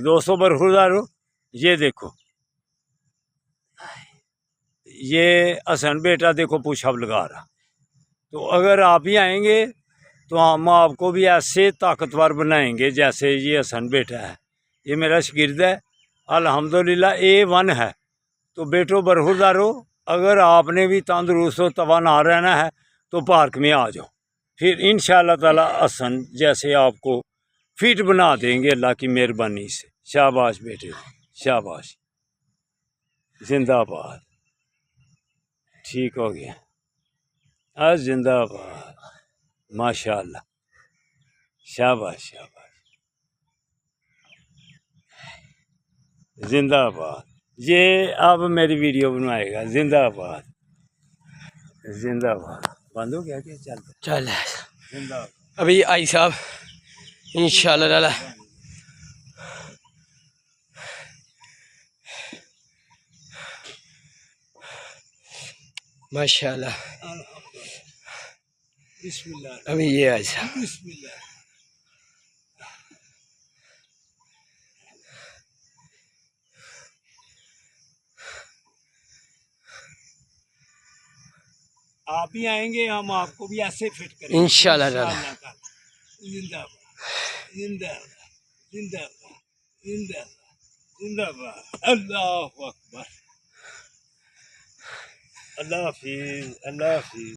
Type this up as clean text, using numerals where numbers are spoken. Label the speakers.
Speaker 1: دوستوں برخوردارو یہ دیکھو، یہ حسن بیٹا دیکھو پوش اپ لگا رہا، تو اگر آپ ہی آئیں گے تو ہم آپ کو بھی ایسے طاقتور بنائیں گے جیسے یہ حسن بیٹا ہے۔ یہ میرا شاگرد ہے، الحمدللہ A1 ہے۔ تو بیٹو برخوردارو، اگر آپ نے بھی تندرست و توانا رہنا ہے تو پارک میں آ جاؤ، پھر انشاءاللہ تعالی حسن جیسے آپ کو فٹ بنا دیں گے اللہ کی مہربانی سے۔ شاباش بیٹے، شاباش، زندہ آباد، ٹھیک ہو گیا، زندہ آباد، ماشاء اللہ، شاباش شاباش، زندہ آباد۔ یہ اب میری ویڈیو بنوائے گا، زندہ آباد، زندہ آباد۔ بند ہو گیا کہ چلتا؟
Speaker 2: چل
Speaker 1: زندہ آباد۔
Speaker 2: ابھی آئی صاحب انشاءاللہ تعالی ماشاءاللہ۔
Speaker 1: بسم اللہ،
Speaker 2: ابھی یہ آئی صاحب
Speaker 1: بسم اللہ۔ آپ ہی آئیں گے ہم آپ کو بھی ایسے فٹ کریں گے
Speaker 2: انشاءاللہ تعالی۔
Speaker 1: تعالی۔ زندہ باد، زندہ باد، زندہ باد، زندہ باد، زندہ باد، اللہ اکبر، اللہ حافظ، اللہ حافظ۔